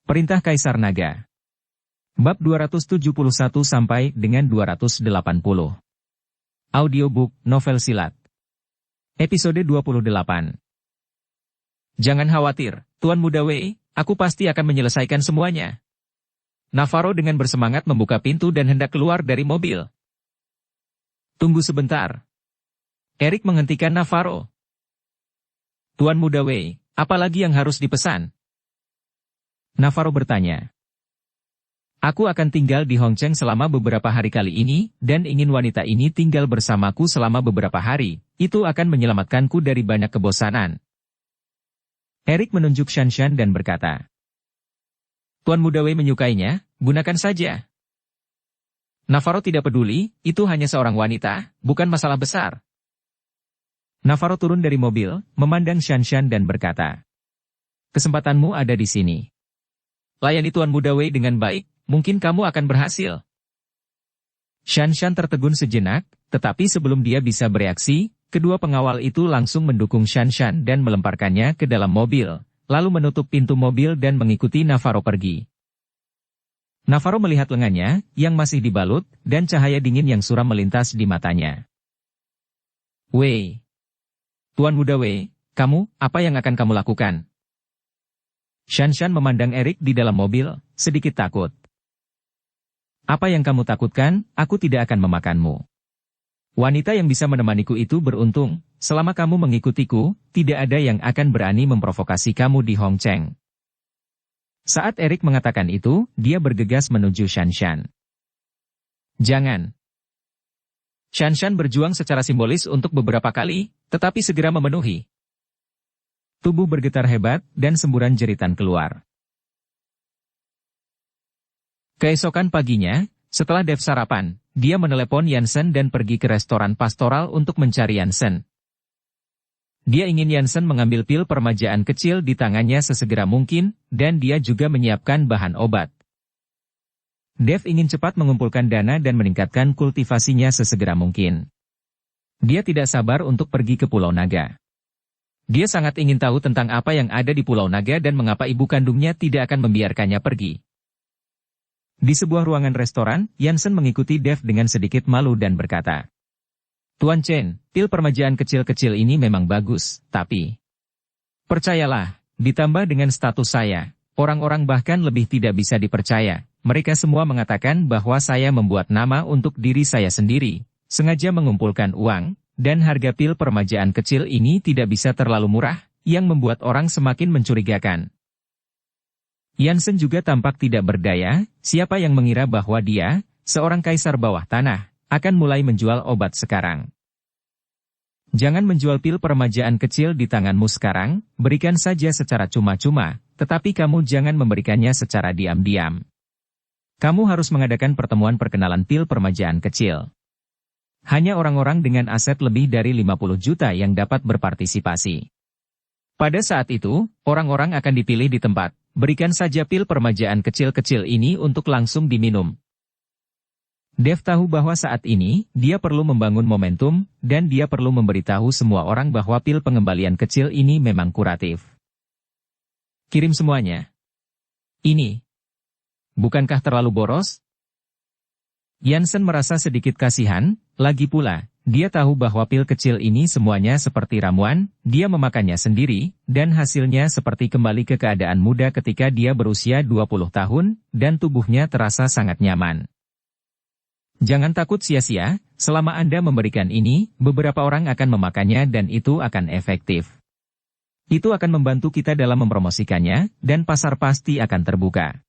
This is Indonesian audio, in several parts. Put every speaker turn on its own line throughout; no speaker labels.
Perintah Kaisar Naga. Bab 271 sampai dengan 280. Audiobook Novel Silat. Episode 28. Jangan khawatir, Tuan Muda Wei, aku pasti akan menyelesaikan semuanya. Navarro dengan bersemangat membuka pintu dan hendak keluar dari mobil. Tunggu sebentar. Erik menghentikan Navarro. Tuan Muda Wei, apa lagi yang harus dipesan? Navarro bertanya. Aku akan tinggal di Hongcheng selama beberapa hari kali ini, dan ingin wanita ini tinggal bersamaku selama beberapa hari. Itu akan menyelamatkanku dari banyak kebosanan. Erik menunjuk Shanshan dan berkata. Tuan Muda Wei menyukainya, gunakan saja. Navarro tidak peduli, itu hanya seorang wanita, bukan masalah besar. Navarro turun dari mobil, memandang Shanshan dan berkata. Kesempatanmu ada di sini. Layani Tuan Muda Wei dengan baik, mungkin kamu akan berhasil. Shanshan tertegun sejenak, tetapi sebelum dia bisa bereaksi, kedua pengawal itu langsung mendukung Shanshan dan melemparkannya ke dalam mobil, lalu menutup pintu mobil dan mengikuti Navarro pergi. Navarro melihat lengannya, yang masih dibalut, dan cahaya dingin yang suram melintas di matanya. Wei. Tuan Muda Wei, kamu, apa yang akan kamu lakukan? Shanshan memandang Erik di dalam mobil, sedikit takut. Apa yang kamu takutkan, aku tidak akan memakanmu. Wanita yang bisa menemaniku itu beruntung, selama kamu mengikutiku, tidak ada yang akan berani memprovokasi kamu di Hongcheng. Saat Erik mengatakan itu, dia bergegas menuju Shanshan. Jangan. Shanshan berjuang secara simbolis untuk beberapa kali, tetapi segera memenuhi. Tubuh bergetar hebat, dan semburan jeritan keluar. Keesokan paginya, setelah Dev sarapan, dia menelepon Yansen dan pergi ke restoran pastoral untuk mencari Yansen. Dia ingin Yansen mengambil pil permajaan kecil di tangannya sesegera mungkin, dan dia juga menyiapkan bahan obat. Dev ingin cepat mengumpulkan dana dan meningkatkan kultivasinya sesegera mungkin. Dia tidak sabar untuk pergi ke Pulau Naga. Dia sangat ingin tahu tentang apa yang ada di Pulau Naga dan mengapa ibu kandungnya tidak akan membiarkannya pergi. Di sebuah ruangan restoran, Yansen mengikuti Dev dengan sedikit malu dan berkata, Tuan Chen, pil permajaan kecil-kecil ini memang bagus, tapi percayalah, ditambah dengan status saya, orang-orang bahkan lebih tidak bisa dipercaya. Mereka semua mengatakan bahwa saya membuat nama untuk diri saya sendiri, sengaja mengumpulkan uang, dan harga pil permajaan kecil ini tidak bisa terlalu murah, yang membuat orang semakin mencurigakan. Yansen juga tampak tidak berdaya, siapa yang mengira bahwa dia, seorang kaisar bawah tanah, akan mulai menjual obat sekarang. Jangan menjual pil permajaan kecil di tanganmu sekarang, berikan saja secara cuma-cuma, tetapi kamu jangan memberikannya secara diam-diam. Kamu harus mengadakan pertemuan perkenalan pil permajaan kecil. Hanya orang-orang dengan aset lebih dari 50 juta yang dapat berpartisipasi. Pada saat itu, orang-orang akan dipilih di tempat. Berikan saja pil permajaan kecil-kecil ini untuk langsung diminum. Dev tahu bahwa saat ini, dia perlu membangun momentum, dan dia perlu memberitahu semua orang bahwa pil pengembalian kecil ini memang kuratif. Kirim semuanya. Ini. Bukankah terlalu boros? Yansen merasa sedikit kasihan, lagi pula, dia tahu bahwa pil kecil ini semuanya seperti ramuan, dia memakannya sendiri, dan hasilnya seperti kembali ke keadaan muda ketika dia berusia 20 tahun, dan tubuhnya terasa sangat nyaman. Jangan takut sia-sia, selama Anda memberikan ini, beberapa orang akan memakannya dan itu akan efektif. Itu akan membantu kita dalam mempromosikannya, dan pasar pasti akan terbuka.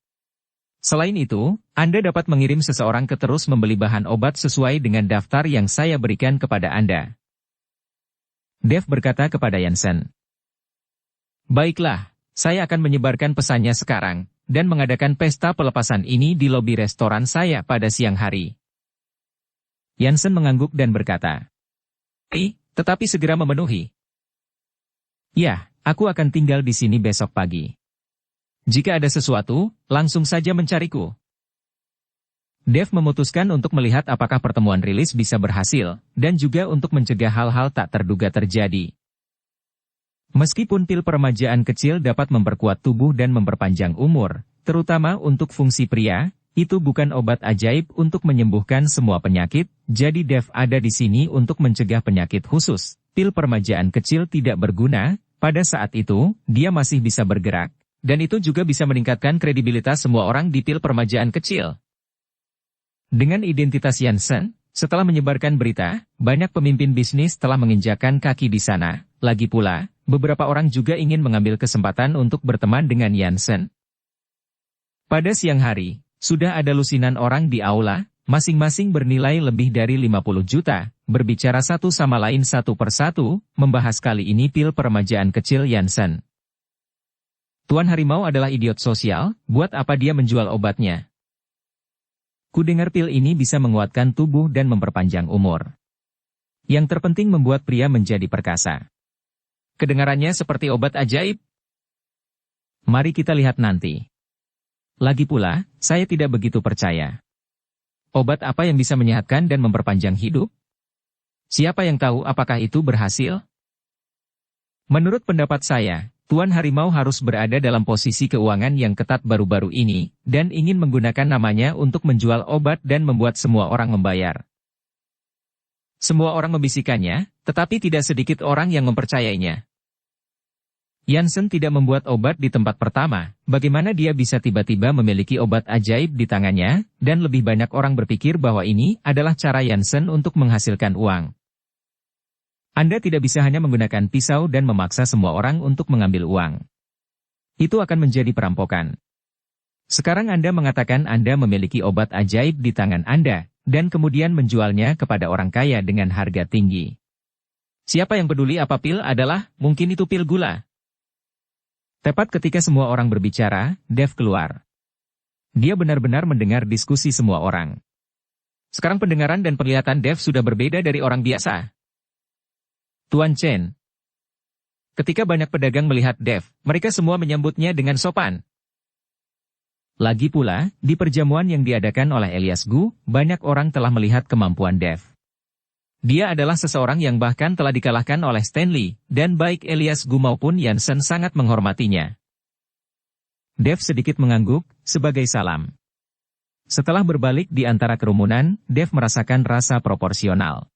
Selain itu, Anda dapat mengirim seseorang ke terus membeli bahan obat sesuai dengan daftar yang saya berikan kepada Anda. Dev berkata kepada Yansen. Baiklah, saya akan menyebarkan pesannya sekarang, dan mengadakan pesta pelepasan ini di lobi restoran saya pada siang hari. Yansen mengangguk dan berkata. Tetapi segera memenuhi. Ya, aku akan tinggal di sini besok pagi. Jika ada sesuatu, langsung saja mencariku. Dev memutuskan untuk melihat apakah pertemuan rilis bisa berhasil, dan juga untuk mencegah hal-hal tak terduga terjadi. Meskipun pil permajaan kecil dapat memperkuat tubuh dan memperpanjang umur, terutama untuk fungsi pria, itu bukan obat ajaib untuk menyembuhkan semua penyakit, jadi Dev ada di sini untuk mencegah penyakit khusus. Pil permajaan kecil tidak berguna, pada saat itu, dia masih bisa bergerak. Dan itu juga bisa meningkatkan kredibilitas semua orang di pil permajaan kecil. Dengan identitas Janssen, setelah menyebarkan berita, banyak pemimpin bisnis telah menginjakkan kaki di sana. Lagi pula, beberapa orang juga ingin mengambil kesempatan untuk berteman dengan Janssen. Pada siang hari, sudah ada lusinan orang di aula, masing-masing bernilai lebih dari 50 juta, berbicara satu sama lain satu persatu, membahas kali ini pil permajaan kecil Janssen. Tuan Harimau adalah idiot sosial, buat apa dia menjual obatnya? Kudengar pil ini bisa menguatkan tubuh dan memperpanjang umur. Yang terpenting membuat pria menjadi perkasa. Kedengarannya seperti obat ajaib? Mari kita lihat nanti. Lagi pula, saya tidak begitu percaya. Obat apa yang bisa menyehatkan dan memperpanjang hidup? Siapa yang tahu apakah itu berhasil? Menurut pendapat saya, Tuan Harimau harus berada dalam posisi keuangan yang ketat baru-baru ini, dan ingin menggunakan namanya untuk menjual obat dan membuat semua orang membayar. Semua orang membisikannya, tetapi tidak sedikit orang yang mempercayainya. Janssen tidak membuat obat di tempat pertama, bagaimana dia bisa tiba-tiba memiliki obat ajaib di tangannya, dan lebih banyak orang berpikir bahwa ini adalah cara Janssen untuk menghasilkan uang. Anda tidak bisa hanya menggunakan pisau dan memaksa semua orang untuk mengambil uang. Itu akan menjadi perampokan. Sekarang Anda mengatakan Anda memiliki obat ajaib di tangan Anda, dan kemudian menjualnya kepada orang kaya dengan harga tinggi. Siapa yang peduli apa pil adalah, mungkin itu pil gula. Tepat ketika semua orang berbicara, Dev keluar. Dia benar-benar mendengar diskusi semua orang. Sekarang pendengaran dan penglihatan Dev sudah berbeda dari orang biasa. Tuan Chen. Ketika banyak pedagang melihat Dev, mereka semua menyambutnya dengan sopan. Lagi pula, di perjamuan yang diadakan oleh Elias Gu, banyak orang telah melihat kemampuan Dev. Dia adalah seseorang yang bahkan telah dikalahkan oleh Stanley, dan baik Elias Gu maupun Janssen sangat menghormatinya. Dev sedikit mengangguk, sebagai salam. Setelah berbalik di antara kerumunan, Dev merasakan rasa proporsional.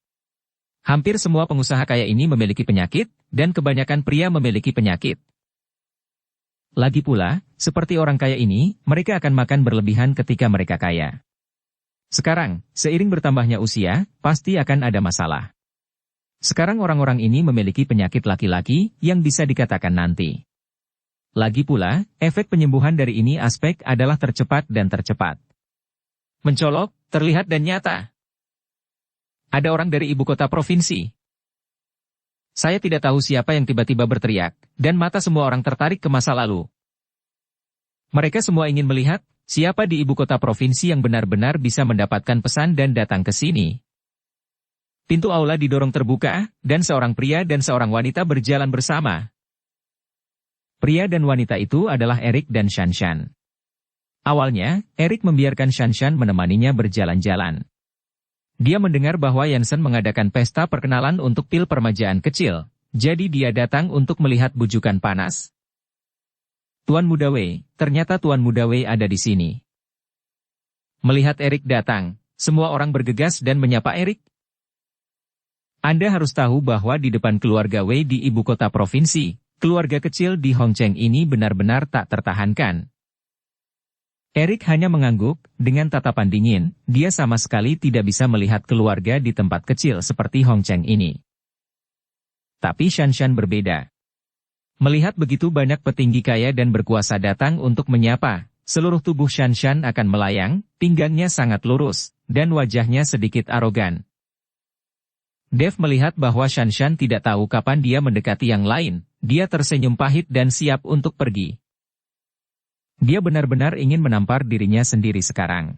Hampir semua pengusaha kaya ini memiliki penyakit, dan kebanyakan pria memiliki penyakit. Lagi pula, seperti orang kaya ini, mereka akan makan berlebihan ketika mereka kaya. Sekarang, seiring bertambahnya usia, pasti akan ada masalah. Sekarang orang-orang ini memiliki penyakit laki-laki, yang bisa dikatakan nanti. Lagi pula, efek penyembuhan dari ini aspek adalah tercepat dan tercepat. Mencolok, terlihat dan nyata. Ada orang dari ibu kota provinsi. Saya tidak tahu siapa yang tiba-tiba berteriak, dan mata semua orang tertarik ke masa lalu. Mereka semua ingin melihat, siapa di ibu kota provinsi yang benar-benar bisa mendapatkan pesan dan datang ke sini. Pintu aula didorong terbuka, dan seorang pria dan seorang wanita berjalan bersama. Pria dan wanita itu adalah Eric dan Shanshan. Awalnya, Eric membiarkan Shanshan menemaninya berjalan-jalan. Dia mendengar bahwa Janssen mengadakan pesta perkenalan untuk pil permajaan kecil, jadi dia datang untuk melihat bujukan panas. Tuan Muda Wei, ternyata Tuan Muda Wei ada di sini. Melihat Eric datang, semua orang bergegas dan menyapa Eric. Anda harus tahu bahwa di depan keluarga Wei di ibu kota provinsi, keluarga kecil di Hongcheng ini benar-benar tak tertahankan. Eric hanya mengangguk, dengan tatapan dingin, dia sama sekali tidak bisa melihat keluarga di tempat kecil seperti Hongcheng ini. Tapi Shanshan berbeda. Melihat begitu banyak petinggi kaya dan berkuasa datang untuk menyapa, seluruh tubuh Shanshan akan melayang, pinggangnya sangat lurus, dan wajahnya sedikit arogan. Dev melihat bahwa Shanshan tidak tahu kapan dia mendekati yang lain, dia tersenyum pahit dan siap untuk pergi. Dia benar-benar ingin menampar dirinya sendiri sekarang.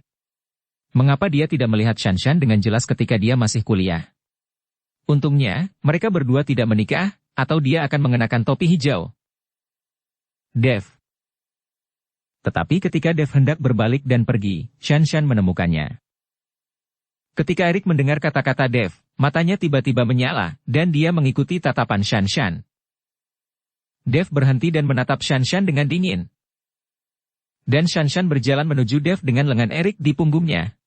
Mengapa dia tidak melihat Shanshan dengan jelas ketika dia masih kuliah? Untungnya, mereka berdua tidak menikah, atau dia akan mengenakan topi hijau. Dev. Tetapi ketika Dev hendak berbalik dan pergi, Shanshan menemukannya. Ketika Eric mendengar kata-kata Dev, matanya tiba-tiba menyala, dan dia mengikuti tatapan Shanshan. Dev berhenti dan menatap Shanshan dengan dingin. dan Shanshan berjalan menuju Dev dengan lengan Erik di punggungnya.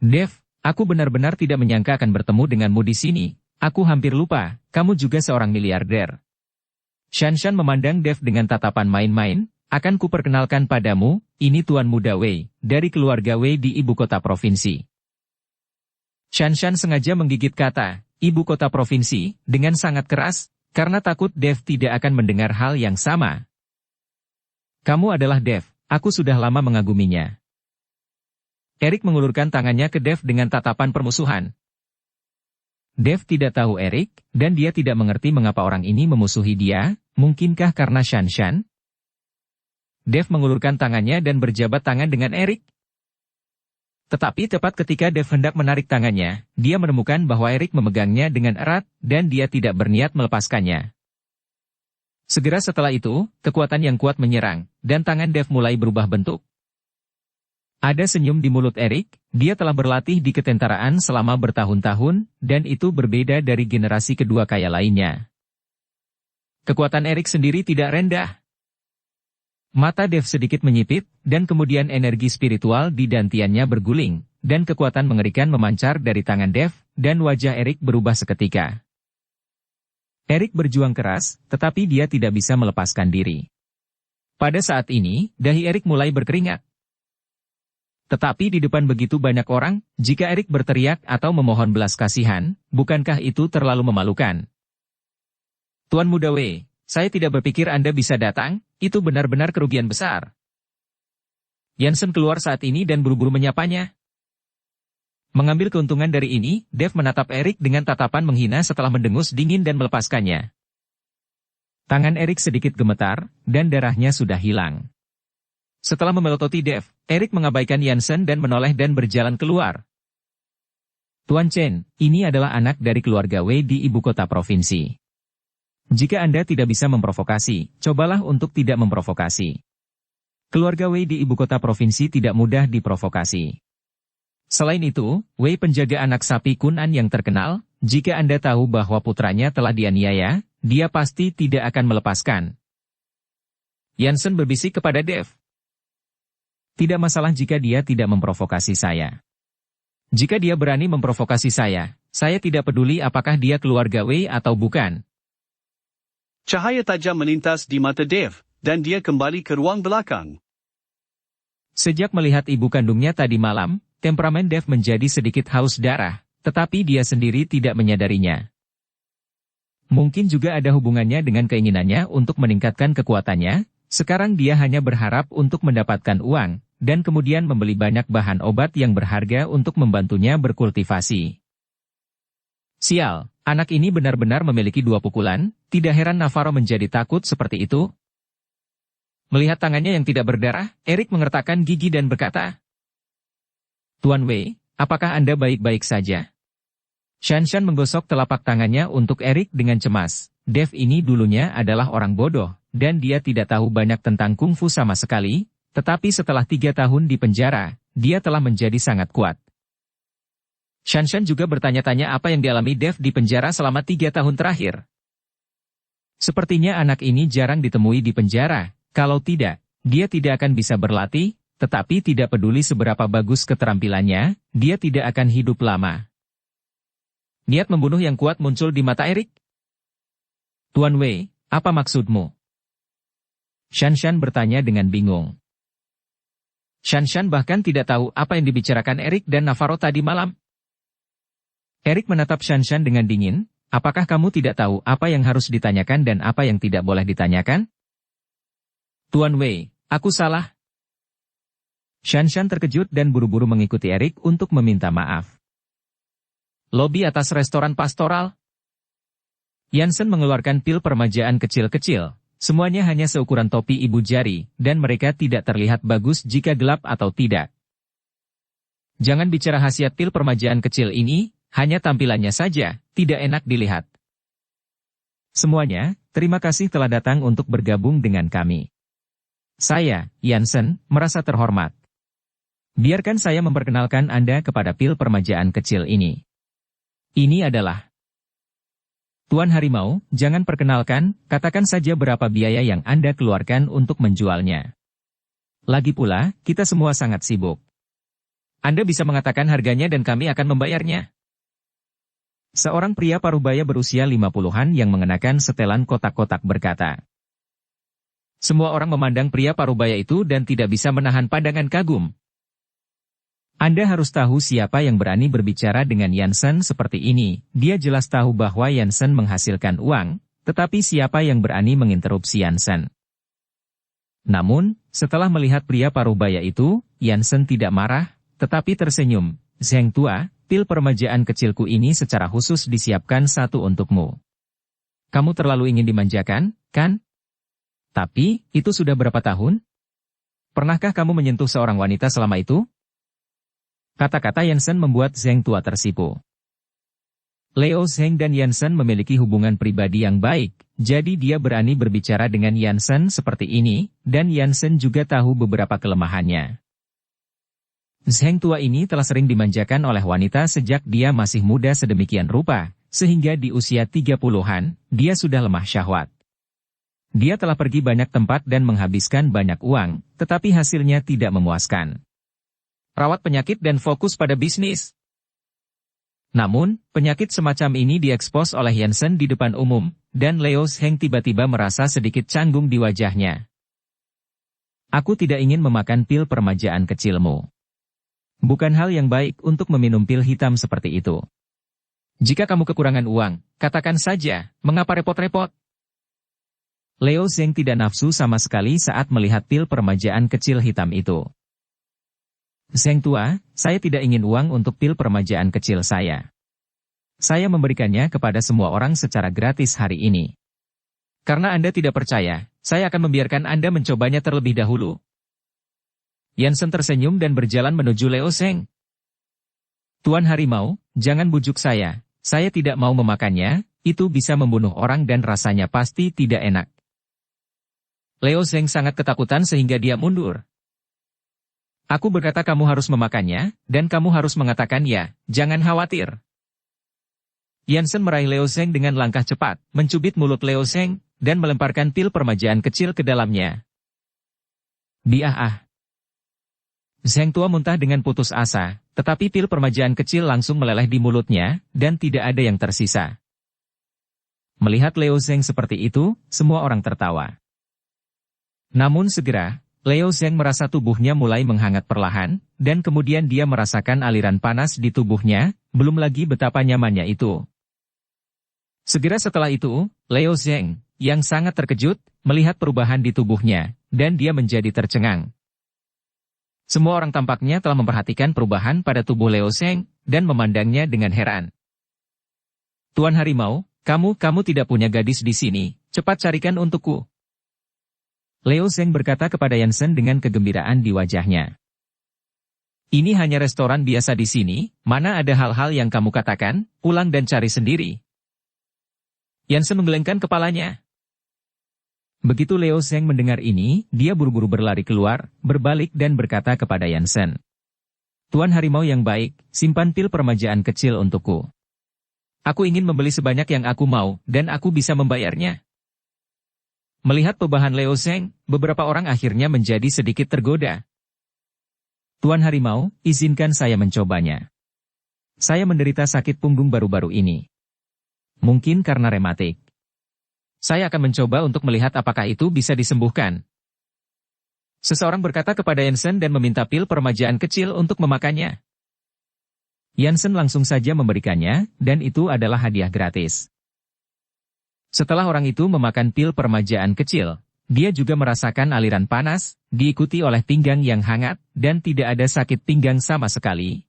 Dev, aku benar-benar tidak menyangka akan bertemu denganmu di sini. Aku hampir lupa, kamu juga seorang miliarder. Shanshan memandang Dev dengan tatapan main-main. Akan kuperkenalkan padamu, ini Tuan Muda Wei, dari keluarga Wei di ibu kota provinsi. Shanshan sengaja menggigit kata, ibu kota provinsi, dengan sangat keras, karena takut Dev tidak akan mendengar hal yang sama. Kamu adalah Dev, aku sudah lama mengaguminya. Erik mengulurkan tangannya ke Dev dengan tatapan permusuhan. Dev tidak tahu Erik, dan dia tidak mengerti mengapa orang ini memusuhi dia, mungkinkah karena Shanshan? Dev mengulurkan tangannya dan berjabat tangan dengan Erik. Tetapi tepat ketika Dev hendak menarik tangannya, dia menemukan bahwa Erik memegangnya dengan erat, dan dia tidak berniat melepaskannya. Segera setelah itu, kekuatan yang kuat menyerang, dan tangan Dev mulai berubah bentuk. Ada senyum di mulut Erik, dia telah berlatih di ketentaraan selama bertahun-tahun, dan itu berbeda dari generasi kedua kaya lainnya. Kekuatan Erik sendiri tidak rendah. Mata Dev sedikit menyipit, dan kemudian energi spiritual di dantiannya berguling, dan kekuatan mengerikan memancar dari tangan Dev, dan wajah Erik berubah seketika. Erik berjuang keras, tetapi dia tidak bisa melepaskan diri. Pada saat ini, dahi Erik mulai berkeringat. Tetapi di depan begitu banyak orang, jika Erik berteriak atau memohon belas kasihan, bukankah itu terlalu memalukan? Tuan Muda Wei, saya tidak berpikir Anda bisa datang, itu benar-benar kerugian besar. Jansen keluar saat ini dan buru-buru menyapanya. Mengambil keuntungan dari ini, Dev menatap Erik dengan tatapan menghina setelah mendengus dingin dan melepaskannya. Tangan Erik sedikit gemetar, dan darahnya sudah hilang. Setelah memelototi Dev, Erik mengabaikan Jansen dan menoleh dan berjalan keluar. Tuan Chen, ini adalah anak dari keluarga Wei di ibu kota provinsi. Jika Anda tidak bisa memprovokasi, cobalah untuk tidak memprovokasi. Keluarga Wei di ibu kota provinsi tidak mudah diprovokasi. Selain itu, Wei penjaga anak sapi Kunan yang terkenal, jika Anda tahu bahwa putranya telah dianiaya, dia pasti tidak akan melepaskan. Jansen berbisik kepada Dev. Tidak masalah jika dia tidak memprovokasi saya. Jika dia berani memprovokasi saya tidak peduli apakah dia keluarga Wei atau bukan.
Cahaya tajam melintas di mata Dev, dan dia kembali ke ruang belakang.
Sejak melihat ibu kandungnya tadi malam, temperamen Dev menjadi sedikit haus darah, tetapi dia sendiri tidak menyadarinya. Mungkin juga ada hubungannya dengan keinginannya untuk meningkatkan kekuatannya, sekarang dia hanya berharap untuk mendapatkan uang, dan kemudian membeli banyak bahan obat yang berharga untuk membantunya berkultivasi. Sial, anak ini benar-benar memiliki dua pukulan, tidak heran Navarro menjadi takut seperti itu. Melihat tangannya yang tidak berdarah, Erik mengertakkan gigi dan berkata, Tuan Wei, apakah Anda baik-baik saja? Shanshan menggosok telapak tangannya untuk Erik dengan cemas. Dev ini dulunya adalah orang bodoh, dan dia tidak tahu banyak tentang kungfu sama sekali, tetapi setelah 3 tahun di penjara, dia telah menjadi sangat kuat. Shanshan juga bertanya-tanya apa yang dialami Dev di penjara selama 3 tahun terakhir. Sepertinya anak ini jarang ditemui di penjara, kalau tidak, dia tidak akan bisa berlatih, tetapi tidak peduli seberapa bagus keterampilannya, dia tidak akan hidup lama. Niat membunuh yang kuat muncul di mata Erik. Tuan Wei, apa maksudmu? Shanshan bertanya dengan bingung. Shanshan bahkan tidak tahu apa yang dibicarakan Erik dan Navarro tadi malam. Erik menatap Shanshan dengan dingin, apakah kamu tidak tahu apa yang harus ditanyakan dan apa yang tidak boleh ditanyakan? Tuan Wei, aku salah. Shanshan terkejut dan buru-buru mengikuti Erik untuk meminta maaf. Lobi atas restoran pastoral. Jansen mengeluarkan pil permajaan kecil-kecil. Semuanya hanya seukuran topi ibu jari, dan mereka tidak terlihat bagus jika gelap atau tidak. Jangan bicara khasiat pil permajaan kecil ini, hanya tampilannya saja, tidak enak dilihat. Semuanya, terima kasih telah datang untuk bergabung dengan kami. Saya, Jansen, merasa terhormat. Biarkan saya memperkenalkan Anda kepada pil permajaan kecil ini. Ini adalah Tuan Harimau, jangan perkenalkan, katakan saja berapa biaya yang Anda keluarkan untuk menjualnya. Lagi pula, kita semua sangat sibuk. Anda bisa mengatakan harganya dan kami akan membayarnya. Seorang pria parubaya berusia 50-an yang mengenakan setelan kotak-kotak berkata. Semua orang memandang pria parubaya itu dan tidak bisa menahan pandangan kagum. Anda harus tahu siapa yang berani berbicara dengan Jansen seperti ini. Dia jelas tahu bahwa Jansen menghasilkan uang, tetapi siapa yang berani menginterupsi Jansen? Namun, setelah melihat pria parubaya itu, Jansen tidak marah, tetapi tersenyum. Zheng tua, pil permajaan kecilku ini secara khusus disiapkan satu untukmu. Kamu terlalu ingin dimanjakan, kan? Tapi, itu sudah berapa tahun? Pernahkah kamu menyentuh seorang wanita selama itu? Kata-kata Jansen membuat Zheng tua tersipu. Leo Zheng dan Jansen memiliki hubungan pribadi yang baik, jadi dia berani berbicara dengan Jansen seperti ini, dan Jansen juga tahu beberapa kelemahannya. Zheng tua ini telah sering dimanjakan oleh wanita sejak dia masih muda sedemikian rupa, sehingga di usia 30-an, dia sudah lemah syahwat. Dia telah pergi banyak tempat dan menghabiskan banyak uang, tetapi hasilnya tidak memuaskan. Rawat penyakit dan fokus pada bisnis. Namun, penyakit semacam ini diekspos oleh Jansen di depan umum, dan Leo Zheng tiba-tiba merasa sedikit canggung di wajahnya. Aku tidak ingin memakan pil permajaan kecilmu. Bukan hal yang baik untuk meminum pil hitam seperti itu. Jika kamu kekurangan uang, katakan saja, mengapa repot-repot? Leo Zheng tidak nafsu sama sekali saat melihat pil permajaan kecil hitam itu. Zheng tua, saya tidak ingin uang untuk pil permajaan kecil saya. Saya memberikannya kepada semua orang secara gratis hari ini. Karena Anda tidak percaya, saya akan membiarkan Anda mencobanya terlebih dahulu. Jansen tersenyum dan berjalan menuju Leo Zheng. Tuan Harimau, jangan bujuk saya tidak mau memakannya, itu bisa membunuh orang dan rasanya pasti tidak enak. Leo Zheng sangat ketakutan sehingga dia mundur. Aku berkata kamu harus memakannya, dan kamu harus mengatakan ya, jangan khawatir. Jansen meraih Leo Zheng dengan langkah cepat, mencubit mulut Leo Zheng, dan melemparkan pil permajaan kecil ke dalamnya. Biah. Zheng tua muntah dengan putus asa, tetapi pil permajaan kecil langsung meleleh di mulutnya, dan tidak ada yang tersisa. Melihat Leo Zheng seperti itu, semua orang tertawa. Namun segera, Leo Zheng merasa tubuhnya mulai menghangat perlahan, dan kemudian dia merasakan aliran panas di tubuhnya, belum lagi betapa nyamannya itu. Segera setelah itu, Leo Zheng, yang sangat terkejut, melihat perubahan di tubuhnya, dan dia menjadi tercengang. Semua orang tampaknya telah memperhatikan perubahan pada tubuh Leo Zheng, dan memandangnya dengan heran. Tuan Harimau, kamu tidak punya gadis di sini, cepat carikan untukku. Leo Zheng berkata kepada Jansen dengan kegembiraan di wajahnya. Ini hanya restoran biasa di sini, mana ada hal-hal yang kamu katakan, pulang dan cari sendiri. Jansen menggelengkan kepalanya. Begitu Leo Zheng mendengar ini, dia buru-buru berlari keluar, berbalik dan berkata kepada Jansen. Tuan Harimau yang baik, simpan pil permajaan kecil untukku. Aku ingin membeli sebanyak yang aku mau, dan aku bisa membayarnya. Melihat perubahan Leo Zheng, beberapa orang akhirnya menjadi sedikit tergoda. Tuan Harimau, izinkan saya mencobanya. Saya menderita sakit punggung baru-baru ini. Mungkin karena rematik. Saya akan mencoba untuk melihat apakah itu bisa disembuhkan. Seseorang berkata kepada Jansen dan meminta pil permajaan kecil untuk memakannya. Jansen langsung saja memberikannya, dan itu adalah hadiah gratis. Setelah orang itu memakan pil permajaan kecil, dia juga merasakan aliran panas, diikuti oleh pinggang yang hangat, dan tidak ada sakit pinggang sama sekali.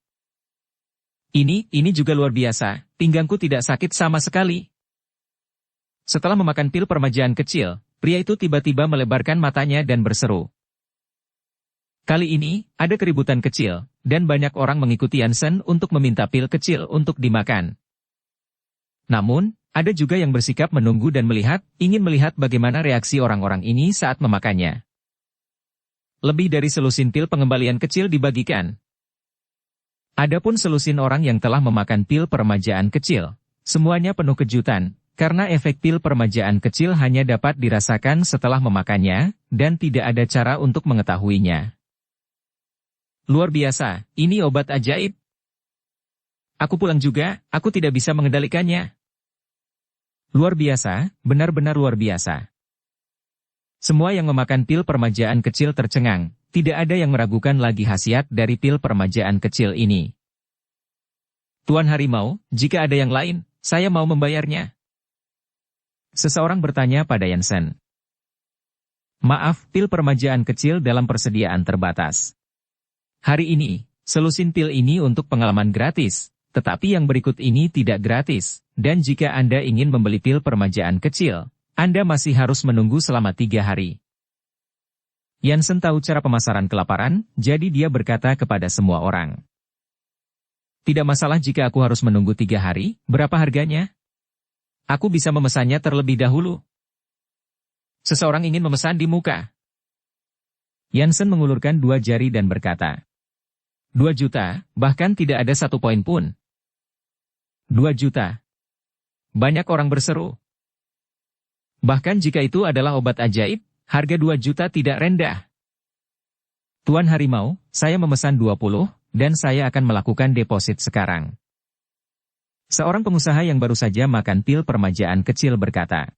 Ini juga luar biasa, pinggangku tidak sakit sama sekali. Setelah memakan pil permajaan kecil, pria itu tiba-tiba melebarkan matanya dan berseru. Kali ini, ada keributan kecil, dan banyak orang mengikuti Jansen untuk meminta pil kecil untuk dimakan. Namun, ada juga yang bersikap menunggu dan ingin melihat bagaimana reaksi orang-orang ini saat memakannya. Lebih dari selusin pil pengembalian kecil dibagikan. Adapun selusin orang yang telah memakan pil permajaan kecil, semuanya penuh kejutan. karena efek pil permajaan kecil hanya dapat dirasakan setelah memakannya, dan tidak ada cara untuk mengetahuinya. Luar biasa, ini obat ajaib. Aku pulang juga, aku tidak bisa mengendalikannya. Luar biasa, benar-benar luar biasa. Semua yang memakan pil permajaan kecil tercengang, tidak ada yang meragukan lagi khasiat dari pil permajaan kecil ini. Tuan Harimau, jika ada yang lain, saya mau membayarnya. Seseorang bertanya pada Yansen. Maaf, pil permajaan kecil dalam persediaan terbatas. Hari ini, selusin pil ini untuk pengalaman gratis, tetapi yang berikut ini tidak gratis, dan jika Anda ingin membeli pil permajaan kecil, Anda masih harus menunggu selama 3 hari. Yansen tahu cara pemasaran kelaparan, jadi dia berkata kepada semua orang. Tidak masalah jika aku harus menunggu 3 hari, berapa harganya? Aku bisa memesannya terlebih dahulu. Seseorang ingin memesan di muka. Yansen mengulurkan 2 jari dan berkata, 2 juta, bahkan tidak ada 1 poin pun. 2 juta. Banyak orang berseru. Bahkan jika itu adalah obat ajaib, harga 2 juta tidak rendah. Tuan Harimau, saya memesan 20, dan saya akan melakukan deposit sekarang. Seorang pengusaha yang baru saja makan pil permajaan kecil berkata.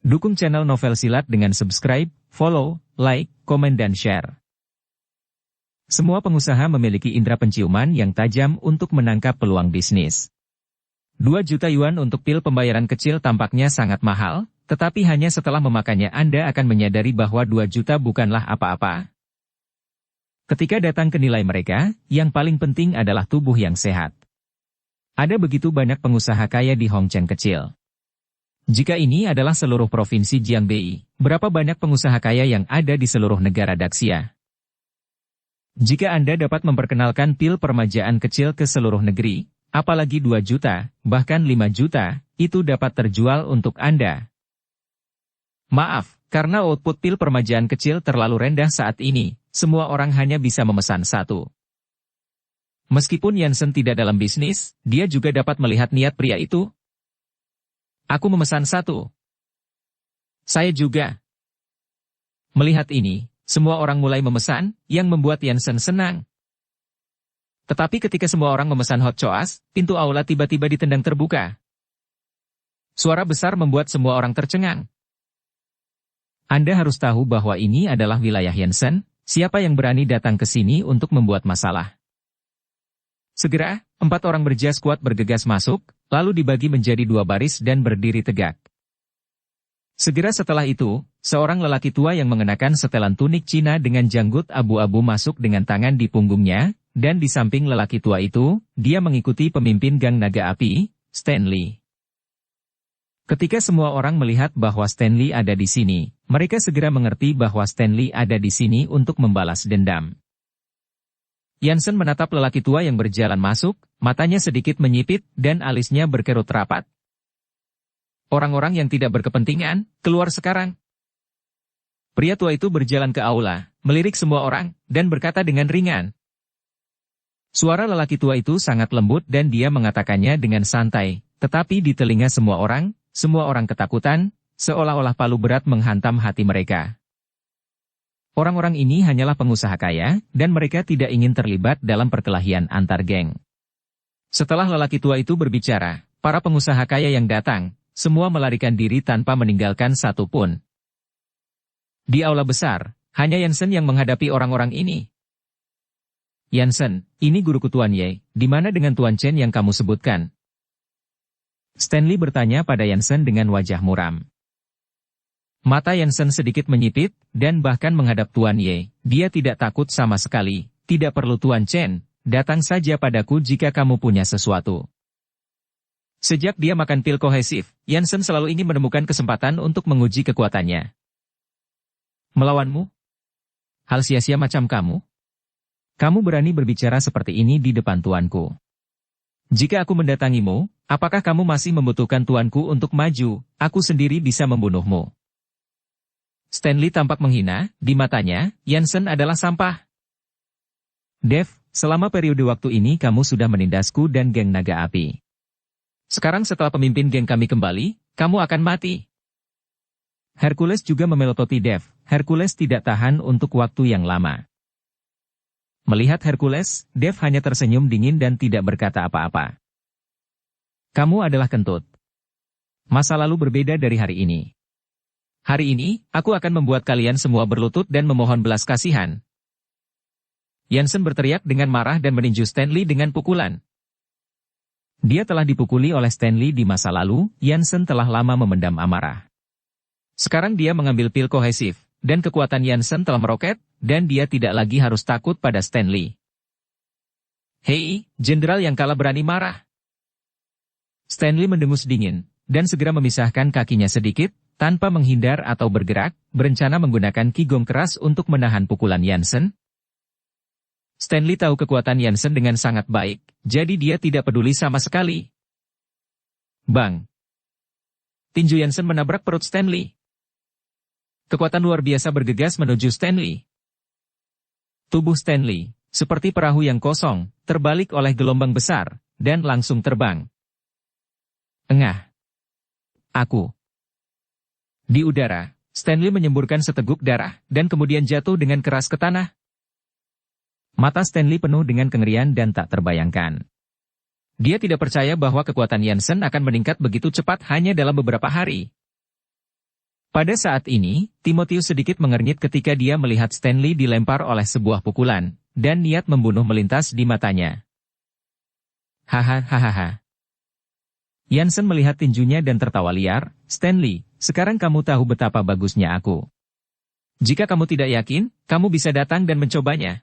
Dukung channel Novel Silat dengan subscribe, follow, like, komen dan share. Semua pengusaha memiliki indera penciuman yang tajam untuk menangkap peluang bisnis. 2 juta yuan untuk pil pembayaran kecil tampaknya sangat mahal, tetapi hanya setelah memakannya Anda akan menyadari bahwa 2 juta bukanlah apa-apa. Ketika datang ke nilai mereka, yang paling penting adalah tubuh yang sehat. Ada begitu banyak pengusaha kaya di Hongcheng kecil. Jika ini adalah seluruh provinsi Jiangbei, berapa banyak pengusaha kaya yang ada di seluruh negara Daxia? Jika Anda dapat memperkenalkan pil permajaan kecil ke seluruh negeri, apalagi 2 juta, bahkan 5 juta, itu dapat terjual untuk Anda. Maaf, karena output pil permajaan kecil terlalu rendah saat ini, semua orang hanya bisa memesan 1. Meskipun Yansen tidak dalam bisnis, dia juga dapat melihat niat pria itu. Aku memesan 1. Saya juga. Melihat ini, semua orang mulai memesan, yang membuat Yansen senang. Tetapi ketika semua orang memesan hot choas, pintu aula tiba-tiba ditendang terbuka. Suara besar membuat semua orang tercengang. Anda harus tahu bahwa ini adalah wilayah Yansen, siapa yang berani datang ke sini untuk membuat masalah. Segera, 4 orang berjas kuat bergegas masuk, lalu dibagi menjadi 2 baris dan berdiri tegak. Segera setelah itu, seorang lelaki tua yang mengenakan setelan tunik Cina dengan janggut abu-abu masuk dengan tangan di punggungnya, dan di samping lelaki tua itu, dia mengikuti pemimpin gang naga api, Stanley. Ketika semua orang melihat bahwa Stanley ada di sini, mereka segera mengerti bahwa Stanley ada di sini untuk membalas dendam. Yansen menatap lelaki tua yang berjalan masuk, matanya sedikit menyipit dan alisnya berkerut rapat. Orang-orang yang tidak berkepentingan, keluar sekarang. Pria tua itu berjalan ke aula, melirik semua orang, dan berkata dengan ringan. Suara lelaki tua itu sangat lembut dan dia mengatakannya dengan santai, tetapi di telinga semua orang ketakutan, seolah-olah palu berat menghantam hati mereka. Orang-orang ini hanyalah pengusaha kaya, dan mereka tidak ingin terlibat dalam perkelahian antar geng. Setelah lelaki tua itu berbicara, para pengusaha kaya yang datang, semua melarikan diri tanpa meninggalkan satu pun. Di aula besar, hanya Yansen yang menghadapi orang-orang ini. Yansen, ini guruku Tuan Ye, di mana dengan Tuan Chen yang kamu sebutkan? Stanley bertanya pada Yansen dengan wajah muram. Mata Yansen sedikit menyipit, dan bahkan menghadap Tuan Ye, dia tidak takut sama sekali, tidak perlu Tuan Chen, datang saja padaku jika kamu punya sesuatu. Sejak dia makan pil kohesif, Yansen selalu ingin menemukan kesempatan untuk menguji kekuatannya. Melawanmu? Hal sia-sia macam kamu? Kamu berani berbicara seperti ini di depan tuanku. Jika aku mendatangimu, apakah kamu masih membutuhkan tuanku untuk maju, aku sendiri bisa membunuhmu. Stanley tampak menghina, di matanya, Yansen adalah sampah. Dev, selama periode waktu ini kamu sudah menindasku dan geng naga api. Sekarang setelah pemimpin geng kami kembali, kamu akan mati. Hercules juga memelototi Dev. Hercules tidak tahan untuk waktu yang lama. Melihat Hercules, Dev hanya tersenyum dingin dan tidak berkata apa-apa. Kamu adalah kentut. Masa lalu berbeda dari hari ini. Hari ini, aku akan membuat kalian semua berlutut dan memohon belas kasihan. Jansen berteriak dengan marah dan meninju Stanley dengan pukulan. Dia telah dipukuli oleh Stanley di masa lalu, Jansen telah lama memendam amarah. Sekarang dia mengambil pil kohesif, dan kekuatan Jansen telah meroket, dan dia tidak lagi harus takut pada Stanley. Hei, jenderal yang kalah berani marah. Stanley mendengus dingin, dan segera memisahkan kakinya sedikit, tanpa menghindar atau bergerak, berencana menggunakan Qigong keras untuk menahan pukulan Jansen. Stanley tahu kekuatan Jansen dengan sangat baik, jadi dia tidak peduli sama sekali. Bang! Tinju Jansen menabrak perut Stanley. Kekuatan luar biasa bergegas menuju Stanley. Tubuh Stanley, seperti perahu yang kosong, terbalik oleh gelombang besar, dan langsung terbang. Engah. Aku. Di udara, Stanley menyemburkan seteguk darah, dan kemudian jatuh dengan keras ke tanah. Mata Stanley penuh dengan kengerian dan tak terbayangkan. Dia tidak percaya bahwa kekuatan Jansen akan meningkat begitu cepat hanya dalam beberapa hari. Pada saat ini, Timotius sedikit mengernyit ketika dia melihat Stanley dilempar oleh sebuah pukulan, dan niat membunuh melintas di matanya. Hahaha. Jansen melihat tinjunya dan tertawa liar. Stanley, sekarang kamu tahu betapa bagusnya aku. Jika kamu tidak yakin, kamu bisa datang dan mencobanya.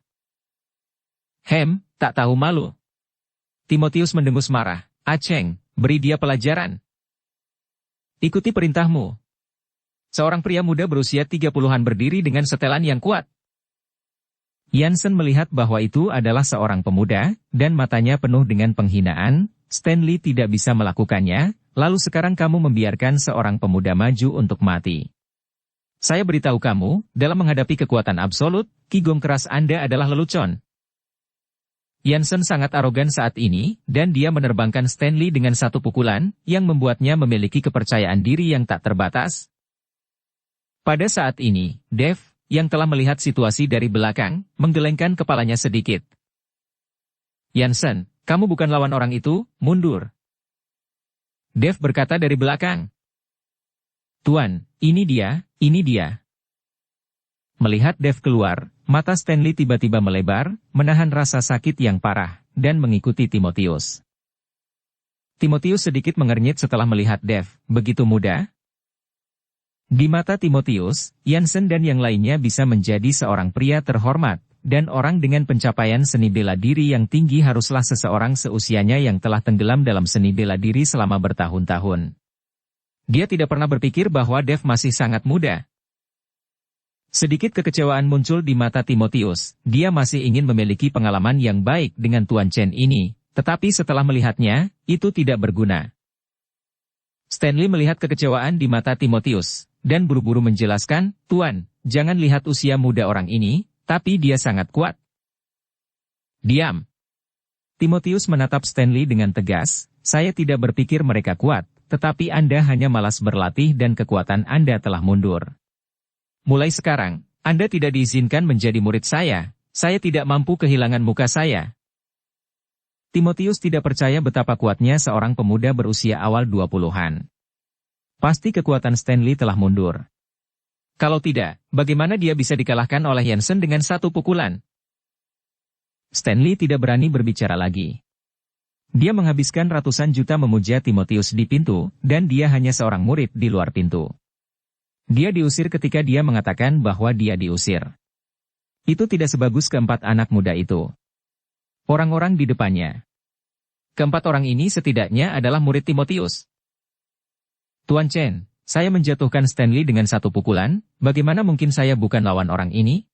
Tak tahu malu. Timotius mendengus marah. Aceng, beri dia pelajaran. Ikuti perintahmu. Seorang pria muda berusia 30-an berdiri dengan setelan yang kuat. Jansen melihat bahwa itu adalah seorang pemuda, dan matanya penuh dengan penghinaan. Stanley tidak bisa melakukannya, lalu sekarang kamu membiarkan seorang pemuda maju untuk mati. Saya beritahu kamu, dalam menghadapi kekuatan absolut, Qigong keras Anda adalah lelucon. Jansen sangat arogan saat ini, dan dia menerbangkan Stanley dengan satu pukulan, yang membuatnya memiliki kepercayaan diri yang tak terbatas. Pada saat ini, Dev, yang telah melihat situasi dari belakang, menggelengkan kepalanya sedikit. Jansen, kamu bukan lawan orang itu, mundur. Dev berkata dari belakang. Tuan, ini dia. Melihat Dev keluar, mata Stanley tiba-tiba melebar, menahan rasa sakit yang parah, dan mengikuti Timotius. Timotius sedikit mengernyit setelah melihat Dev, begitu muda. Di mata Timotius, Jansen dan yang lainnya bisa menjadi seorang pria terhormat, dan orang dengan pencapaian seni bela diri yang tinggi haruslah seseorang seusianya yang telah tenggelam dalam seni bela diri selama bertahun-tahun. Dia tidak pernah berpikir bahwa Dev masih sangat muda. Sedikit kekecewaan muncul di mata Timotius, dia masih ingin memiliki pengalaman yang baik dengan Tuan Chen ini, tetapi setelah melihatnya, itu tidak berguna. Stanley melihat kekecewaan di mata Timotius, dan buru-buru menjelaskan, Tuan, jangan lihat usia muda orang ini, tapi dia sangat kuat. Diam. Timotius menatap Stanley dengan tegas, saya tidak berpikir mereka kuat, tetapi Anda hanya malas berlatih dan kekuatan Anda telah mundur. Mulai sekarang, Anda tidak diizinkan menjadi murid saya tidak mampu kehilangan muka saya. Timotius tidak percaya betapa kuatnya seorang pemuda berusia awal 20-an. Pasti kekuatan Stanley telah mundur. Kalau tidak, bagaimana dia bisa dikalahkan oleh Jansen dengan satu pukulan? Stanley tidak berani berbicara lagi. Dia menghabiskan ratusan juta memuja Timotius di pintu, dan dia hanya seorang murid di luar pintu. Dia diusir ketika dia mengatakan bahwa dia diusir. Itu tidak sebagus keempat anak muda itu. Orang-orang di depannya. Keempat orang ini setidaknya adalah murid Timotius. Tuan Chen, saya menjatuhkan Stanley dengan satu pukulan, bagaimana mungkin saya bukan lawan orang ini?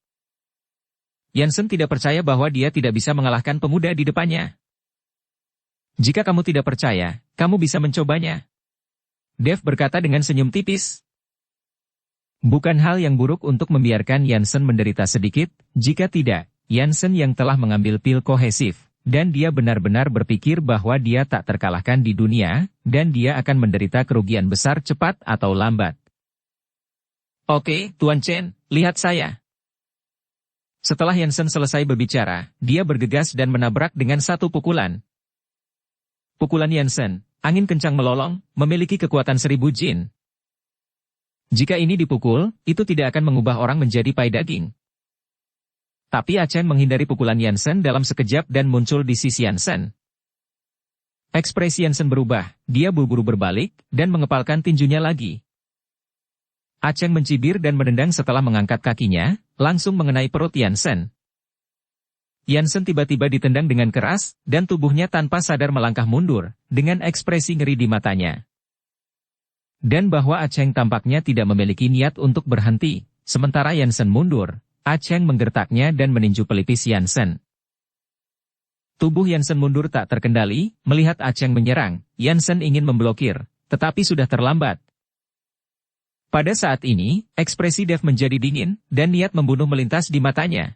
Jansen tidak percaya bahwa dia tidak bisa mengalahkan pemuda di depannya. Jika kamu tidak percaya, kamu bisa mencobanya. Dev berkata dengan senyum tipis. Bukan hal yang buruk untuk membiarkan Jansen menderita sedikit, jika tidak, Jansen yang telah mengambil pil kohesif, dan dia benar-benar berpikir bahwa dia tak terkalahkan di dunia, dan dia akan menderita kerugian besar cepat atau lambat. Oke, Tuan Chen, lihat saya. Setelah Yansen selesai berbicara, dia bergegas dan menabrak dengan satu pukulan. Pukulan Yansen, angin kencang melolong, memiliki kekuatan 1000 jin. Jika ini dipukul, itu tidak akan mengubah orang menjadi pai daging. Tapi Chen menghindari pukulan Yansen dalam sekejap dan muncul di sisi Yansen. Ekspresi Yansen berubah, dia buru-buru berbalik, dan mengepalkan tinjunya lagi. Chen mencibir dan menendang setelah mengangkat kakinya, langsung mengenai perut Yansen. Yansen tiba-tiba ditendang dengan keras, dan tubuhnya tanpa sadar melangkah mundur, dengan ekspresi ngeri di matanya. Dan bahwa Chen tampaknya tidak memiliki niat untuk berhenti, sementara Yansen mundur, Chen menggertaknya dan meninju pelipis Yansen. Tubuh Yansen mundur tak terkendali, melihat Chen menyerang, Yansen ingin memblokir, tetapi sudah terlambat. Pada saat ini, ekspresi Dev menjadi dingin, dan niat membunuh melintas di matanya.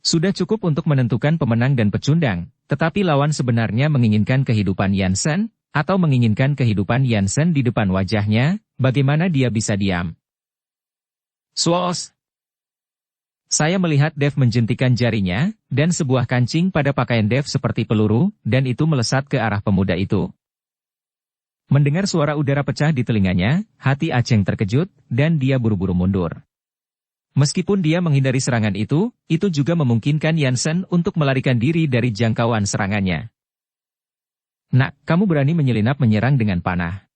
Sudah cukup untuk menentukan pemenang dan pecundang, tetapi lawan sebenarnya menginginkan kehidupan Yansen, atau menginginkan kehidupan Yansen di depan wajahnya, bagaimana dia bisa diam? Swos! Saya melihat Dev menjentikan jarinya, dan sebuah kancing pada pakaian Dev seperti peluru, dan itu melesat ke arah pemuda itu. Mendengar suara udara pecah di telinganya, hati Chen terkejut, dan dia buru-buru mundur. Meskipun dia menghindari serangan itu juga memungkinkan Yansen untuk melarikan diri dari jangkauan serangannya. Nak, kamu berani menyelinap menyerang dengan panah.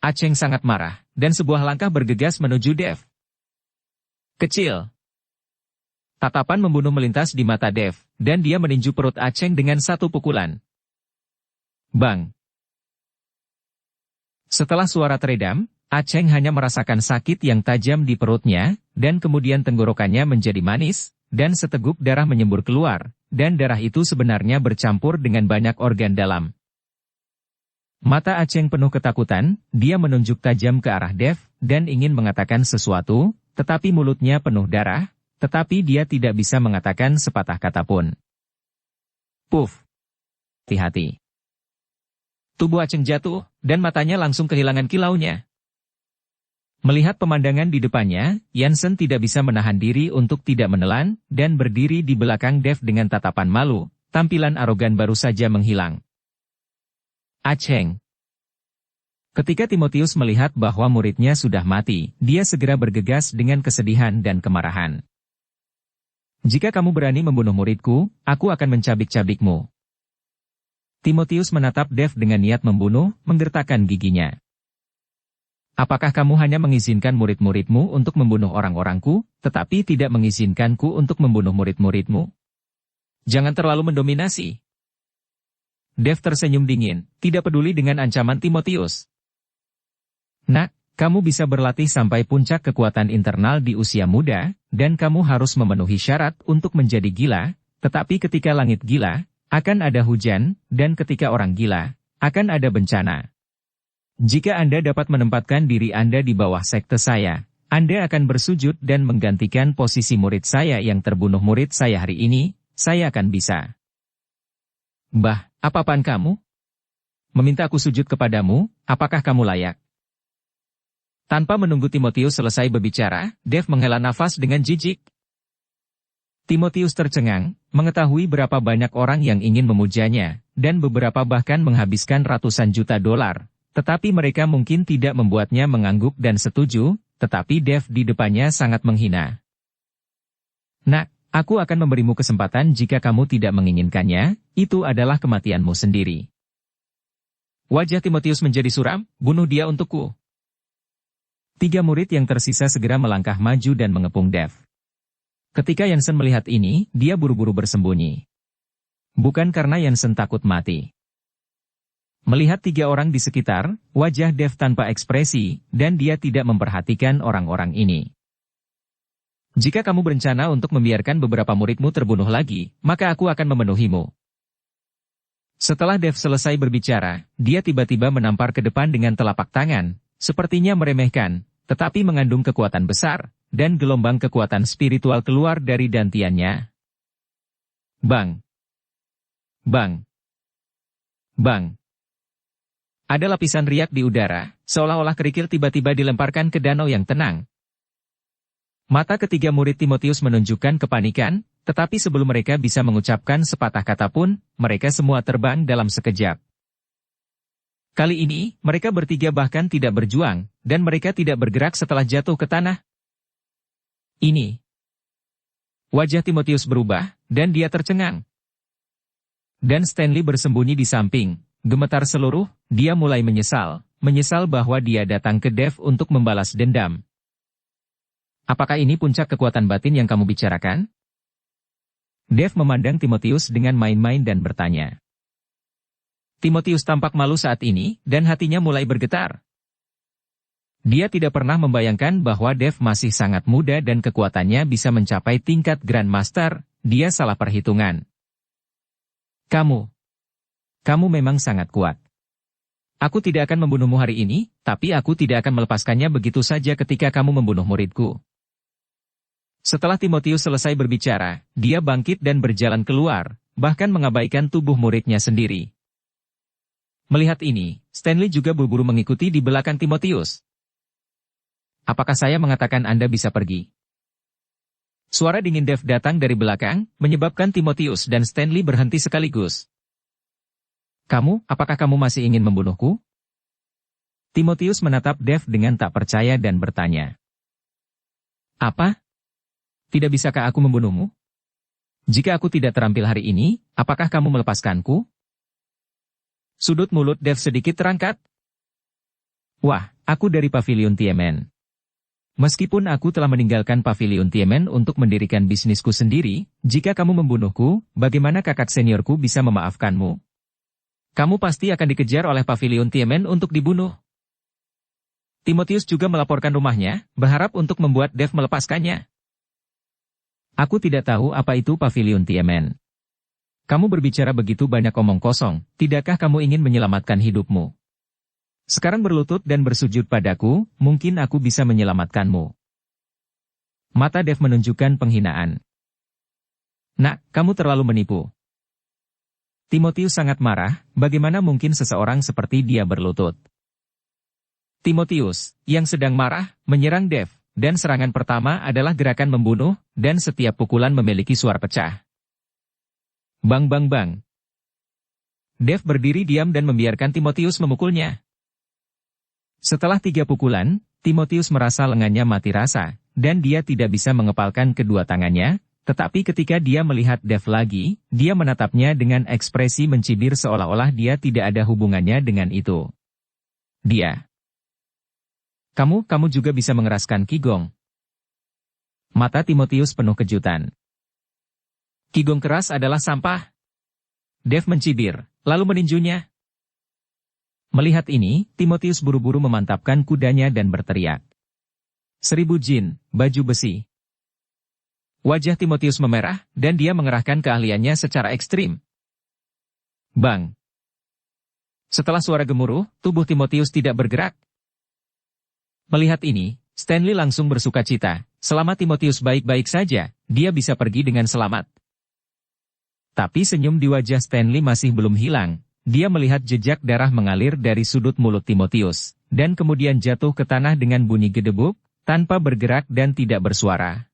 Chen sangat marah, dan sebuah langkah bergegas menuju Dev. Kecil. Tatapan membunuh melintas di mata Dev, dan dia meninju perut Chen dengan satu pukulan. Bang! Setelah suara teredam, Chen hanya merasakan sakit yang tajam di perutnya, dan kemudian tenggorokannya menjadi manis, dan seteguk darah menyembur keluar, dan darah itu sebenarnya bercampur dengan banyak organ dalam. Mata Chen penuh ketakutan, dia menunjuk tajam ke arah Dev, dan ingin mengatakan sesuatu, tetapi mulutnya penuh darah, tetapi dia tidak bisa mengatakan sepatah kata pun. Puff! Hati-hati. Tubuh Chen jatuh, dan matanya langsung kehilangan kilaunya. Melihat pemandangan di depannya, Yansen tidak bisa menahan diri untuk tidak menelan, dan berdiri di belakang Dev dengan tatapan malu, tampilan arogan baru saja menghilang. Chen. Ketika Timotius melihat bahwa muridnya sudah mati, dia segera bergegas dengan kesedihan dan kemarahan. Jika kamu berani membunuh muridku, aku akan mencabik-cabikmu. Timotius menatap Dev dengan niat membunuh, menggertakkan giginya. Apakah kamu hanya mengizinkan murid-muridmu untuk membunuh orang-orangku, tetapi tidak mengizinkanku untuk membunuh murid-muridmu? Jangan terlalu mendominasi. Dev tersenyum dingin, tidak peduli dengan ancaman Timotius. Nak, kamu bisa berlatih sampai puncak kekuatan internal di usia muda, dan kamu harus memenuhi syarat untuk menjadi gila, tetapi ketika langit gila, akan ada hujan, dan ketika orang gila, akan ada bencana. Jika Anda dapat menempatkan diri Anda di bawah sekte saya, Anda akan bersujud dan menggantikan posisi murid saya yang terbunuh murid saya hari ini, saya akan bisa. Bah, apa-apaan kamu? Meminta aku sujud kepadamu, apakah kamu layak? Tanpa menunggu Timotius selesai berbicara, Dev menghela nafas dengan jijik. Timotius tercengang, mengetahui berapa banyak orang yang ingin memujanya, dan beberapa bahkan menghabiskan ratusan juta dolar, tetapi mereka mungkin tidak membuatnya mengangguk dan setuju, tetapi Dev di depannya sangat menghina. Nak, aku akan memberimu kesempatan jika kamu tidak menginginkannya, itu adalah kematianmu sendiri. Wajah Timotius menjadi suram, bunuh dia untukku. 3 murid yang tersisa segera melangkah maju dan mengepung Dev. Ketika Yansen melihat ini, dia buru-buru bersembunyi. Bukan karena Yansen takut mati. Melihat 3 orang di sekitar, wajah Dev tanpa ekspresi, dan dia tidak memperhatikan orang-orang ini. Jika kamu berencana untuk membiarkan beberapa muridmu terbunuh lagi, maka aku akan memenuhimu. Setelah Dev selesai berbicara, dia tiba-tiba menampar ke depan dengan telapak tangan, sepertinya meremehkan, tetapi mengandung kekuatan besar, dan gelombang kekuatan spiritual keluar dari dantiannya. Bang! Bang! Bang! Ada lapisan riak di udara, seolah-olah kerikil tiba-tiba dilemparkan ke danau yang tenang. Mata ketiga murid Timotius menunjukkan kepanikan, tetapi sebelum mereka bisa mengucapkan sepatah kata pun, mereka semua terbang dalam sekejap. Kali ini, mereka bertiga bahkan tidak berjuang, dan mereka tidak bergerak setelah jatuh ke tanah. Ini. Wajah Timotius berubah, dan dia tercengang. Dan Stanley bersembunyi di samping, gemetar seluruh, dia mulai menyesal bahwa dia datang ke Dev untuk membalas dendam. Apakah ini puncak kekuatan batin yang kamu bicarakan? Dev memandang Timotius dengan main-main dan bertanya. Timotius tampak malu saat ini, dan hatinya mulai bergetar. Dia tidak pernah membayangkan bahwa Dev masih sangat muda dan kekuatannya bisa mencapai tingkat Grandmaster, dia salah perhitungan. Kamu memang sangat kuat. Aku tidak akan membunuhmu hari ini, tapi aku tidak akan melepaskannya begitu saja ketika kamu membunuh muridku. Setelah Timotius selesai berbicara, dia bangkit dan berjalan keluar, bahkan mengabaikan tubuh muridnya sendiri. Melihat ini, Stanley juga buru-buru mengikuti di belakang Timotius. Apakah saya mengatakan Anda bisa pergi? Suara dingin Dev datang dari belakang, menyebabkan Timotius dan Stanley berhenti sekaligus. Apakah kamu masih ingin membunuhku? Timotius menatap Dev dengan tak percaya dan bertanya. Apa? Tidak bisakah aku membunuhmu? Jika aku tidak terampil hari ini, apakah kamu melepaskanku? Sudut mulut Dev sedikit terangkat. Wah, aku dari Pavilion Tiemen. Meskipun aku telah meninggalkan Pavilion Tiemen untuk mendirikan bisnisku sendiri, jika kamu membunuhku, bagaimana kakak seniorku bisa memaafkanmu? Kamu pasti akan dikejar oleh Pavilion Tiemen untuk dibunuh. Timotius juga melaporkan rumahnya, berharap untuk membuat Dev melepaskannya. Aku tidak tahu apa itu Pavilion Tiemen. Kamu berbicara begitu banyak omong kosong, tidakkah kamu ingin menyelamatkan hidupmu? Sekarang berlutut dan bersujud padaku, mungkin aku bisa menyelamatkanmu. Mata Dev menunjukkan penghinaan. Nak, kamu terlalu menipu. Timotius sangat marah, bagaimana mungkin seseorang seperti dia berlutut? Timotius, yang sedang marah, menyerang Dev, dan serangan pertama adalah gerakan membunuh, dan setiap pukulan memiliki suara pecah. Bang bang bang. Dev berdiri diam dan membiarkan Timotius memukulnya. Setelah 3 pukulan, Timotius merasa lengannya mati rasa, dan dia tidak bisa mengepalkan kedua tangannya, tetapi ketika dia melihat Dev lagi, dia menatapnya dengan ekspresi mencibir seolah-olah dia tidak ada hubungannya dengan itu. Dia. Kamu juga bisa mengeraskan Qigong. Mata Timotius penuh kejutan. Qigong keras adalah sampah. Dev mencibir, lalu meninjunya. Melihat ini, Timotius buru-buru memantapkan kudanya dan berteriak. 1000 jin, baju besi. Wajah Timotius memerah, dan dia mengerahkan keahliannya secara ekstrim. Bang! Setelah suara gemuruh, tubuh Timotius tidak bergerak. Melihat ini, Stanley langsung bersukacita. Selama Timotius baik-baik saja, dia bisa pergi dengan selamat. Tapi senyum di wajah Stanley masih belum hilang. Dia melihat jejak darah mengalir dari sudut mulut Timotius, dan kemudian jatuh ke tanah dengan bunyi gedebuk, tanpa bergerak dan tidak bersuara.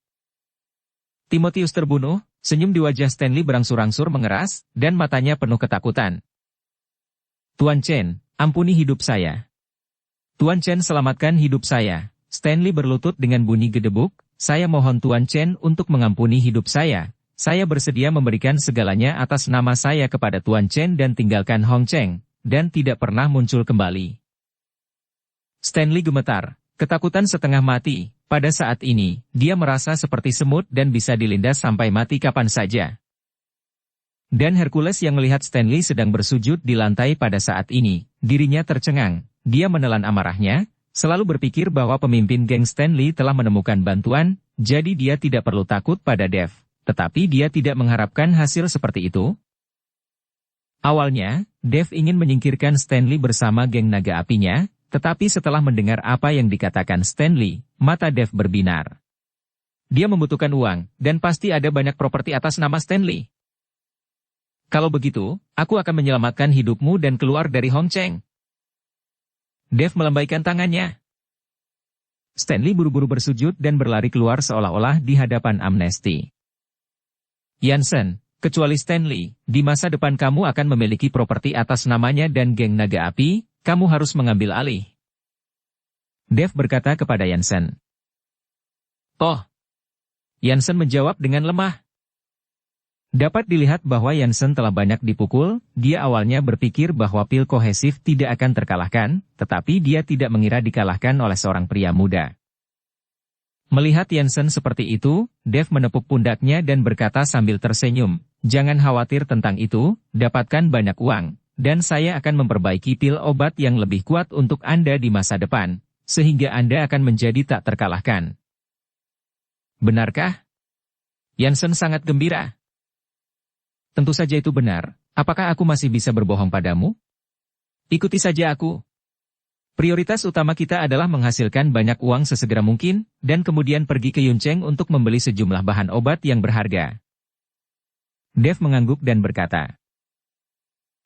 Timotius terbunuh, senyum di wajah Stanley berangsur-angsur mengeras, dan matanya penuh ketakutan. Tuan Chen, ampuni hidup saya. Tuan Chen selamatkan hidup saya. Stanley berlutut dengan bunyi gedebuk, saya mohon Tuan Chen untuk mengampuni hidup saya. Saya bersedia memberikan segalanya atas nama saya kepada Tuan Chen dan tinggalkan Hong Cheng, dan tidak pernah muncul kembali. Stanley gemetar, ketakutan setengah mati. Pada saat ini, dia merasa seperti semut dan bisa dilindas sampai mati kapan saja. Dan Hercules yang melihat Stanley sedang bersujud di lantai pada saat ini, dirinya tercengang. Dia menelan amarahnya, selalu berpikir bahwa pemimpin geng Stanley telah menemukan bantuan, jadi dia tidak perlu takut pada Dev. Tetapi dia tidak mengharapkan hasil seperti itu. Awalnya, Dev ingin menyingkirkan Stanley bersama geng naga apinya, tetapi setelah mendengar apa yang dikatakan Stanley, mata Dev berbinar. Dia membutuhkan uang, dan pasti ada banyak properti atas nama Stanley. Kalau begitu, aku akan menyelamatkan hidupmu dan keluar dari Hong Cheng. Dev melambaikan tangannya. Stanley buru-buru bersujud dan berlari keluar seolah-olah di hadapan Amnesty. Yansen, kecuali Stanley, di masa depan kamu akan memiliki properti atas namanya dan geng naga api, kamu harus mengambil alih. Dev berkata kepada Yansen. Oh. Yansen menjawab dengan lemah. Dapat dilihat bahwa Yansen telah banyak dipukul, dia awalnya berpikir bahwa pil kohesif tidak akan terkalahkan, tetapi dia tidak mengira dikalahkan oleh seorang pria muda. Melihat Yansen seperti itu, Dev menepuk pundaknya dan berkata sambil tersenyum, jangan khawatir tentang itu, dapatkan banyak uang, dan saya akan memperbaiki pil obat yang lebih kuat untuk Anda di masa depan, sehingga Anda akan menjadi tak terkalahkan. Benarkah? Yansen sangat gembira. Tentu saja itu benar, apakah aku masih bisa berbohong padamu? Ikuti saja aku. Prioritas utama kita adalah menghasilkan banyak uang sesegera mungkin, dan kemudian pergi ke Yuncheng untuk membeli sejumlah bahan obat yang berharga. Dev mengangguk dan berkata,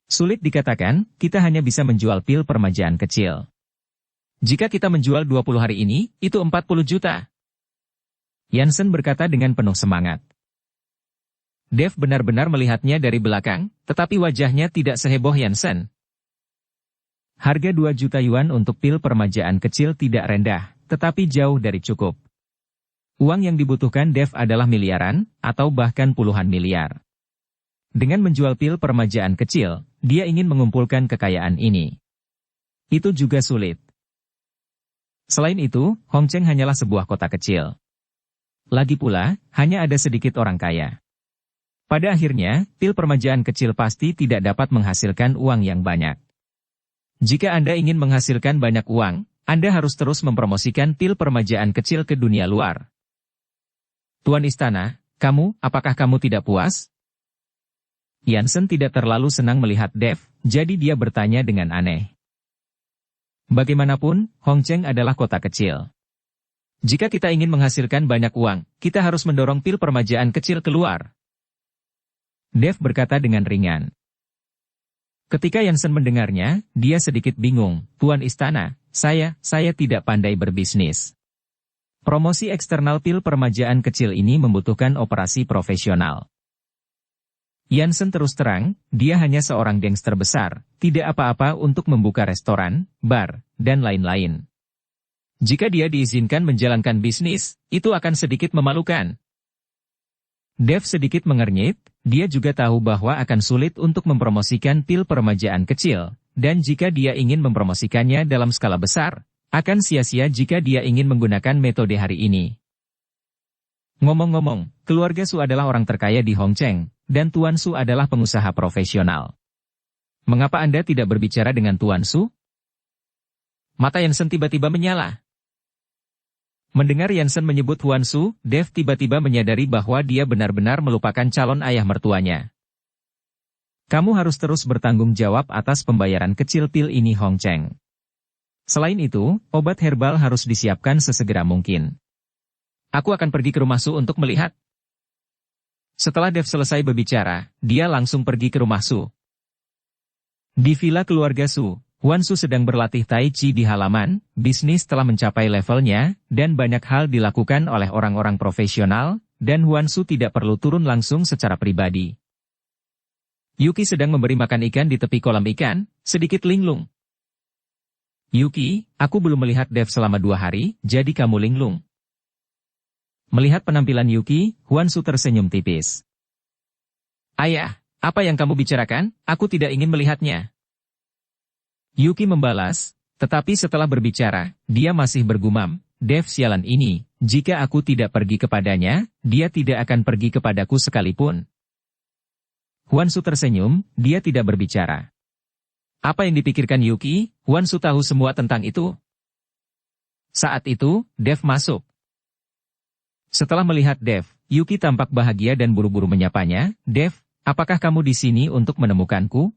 sulit dikatakan, kita hanya bisa menjual pil permajaan kecil. Jika kita menjual 20 hari ini, itu 40 juta. Yansen berkata dengan penuh semangat. Dev benar-benar melihatnya dari belakang, tetapi wajahnya tidak seheboh Yansen. Harga 2 juta yuan untuk pil permajaan kecil tidak rendah, tetapi jauh dari cukup. Uang yang dibutuhkan Dev adalah miliaran, atau bahkan puluhan miliar. Dengan menjual pil permajaan kecil, dia ingin mengumpulkan kekayaan ini. Itu juga sulit. Selain itu, Hong Cheng hanyalah sebuah kota kecil. Lagi pula, hanya ada sedikit orang kaya. Pada akhirnya, pil permajaan kecil pasti tidak dapat menghasilkan uang yang banyak. Jika Anda ingin menghasilkan banyak uang, Anda harus terus mempromosikan pil permajaan kecil ke dunia luar. Tuan Istana, apakah kamu tidak puas? Yansen tidak terlalu senang melihat Dev, jadi dia bertanya dengan aneh. Bagaimanapun, Hong Cheng adalah kota kecil. Jika kita ingin menghasilkan banyak uang, kita harus mendorong pil permajaan kecil keluar. Dev berkata dengan ringan. Ketika Yansen mendengarnya, dia sedikit bingung. Tuan Istana, saya tidak pandai berbisnis. Promosi eksternal pil permajaan kecil ini membutuhkan operasi profesional. Yansen terus terang, dia hanya seorang gangster besar, tidak apa-apa untuk membuka restoran, bar, dan lain-lain. Jika dia diizinkan menjalankan bisnis, itu akan sedikit memalukan. Dev sedikit mengernyit, dia juga tahu bahwa akan sulit untuk mempromosikan pil permajaan kecil, dan jika dia ingin mempromosikannya dalam skala besar, akan sia-sia jika dia ingin menggunakan metode hari ini. Ngomong-ngomong, keluarga Su adalah orang terkaya di Hong Cheng, dan Tuan Su adalah pengusaha profesional. Mengapa Anda tidak berbicara dengan Tuan Su? Mata Yansen tiba-tiba menyala. Mendengar Yansen menyebut Tuan Su, Dev tiba-tiba menyadari bahwa dia benar-benar melupakan calon ayah mertuanya. Kamu harus terus bertanggung jawab atas pembayaran kecil pil ini Hong Cheng. Selain itu, obat herbal harus disiapkan sesegera mungkin. Aku akan pergi ke rumah Su untuk melihat. Setelah Dev selesai berbicara, dia langsung pergi ke rumah Su. Di villa keluarga Su, Huan Su sedang berlatih Tai Chi di halaman, bisnis telah mencapai levelnya, dan banyak hal dilakukan oleh orang-orang profesional, dan Huan Su tidak perlu turun langsung secara pribadi. Yuki sedang memberi makan ikan di tepi kolam ikan, sedikit linglung. Yuki, aku belum melihat Dev selama 2 hari, jadi kamu linglung. Melihat penampilan Yuki, Huan Su tersenyum tipis. Ayah, apa yang kamu bicarakan? Aku tidak ingin melihatnya. Yuki membalas, tetapi setelah berbicara, dia masih bergumam, Dev sialan ini, jika aku tidak pergi kepadanya, dia tidak akan pergi kepadaku sekalipun. Huan Su tersenyum, dia tidak berbicara. Apa yang dipikirkan Yuki, Huan Su tahu semua tentang itu. Saat itu, Dev masuk. Setelah melihat Dev, Yuki tampak bahagia dan buru-buru menyapanya, Dev, apakah kamu di sini untuk menemukanku?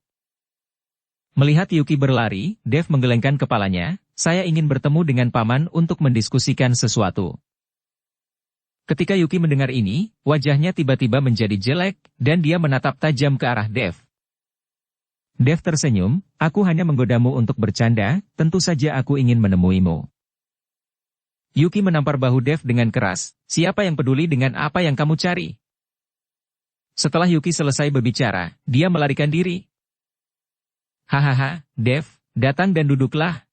Melihat Yuki berlari, Dev menggelengkan kepalanya, saya ingin bertemu dengan paman untuk mendiskusikan sesuatu. Ketika Yuki mendengar ini, wajahnya tiba-tiba menjadi jelek, dan dia menatap tajam ke arah Dev. Dev tersenyum, aku hanya menggodamu untuk bercanda, tentu saja aku ingin menemuimu. Yuki menampar bahu Dev dengan keras, siapa yang peduli dengan apa yang kamu cari? Setelah Yuki selesai berbicara, dia melarikan diri. Hahaha, Dev, datang dan duduklah.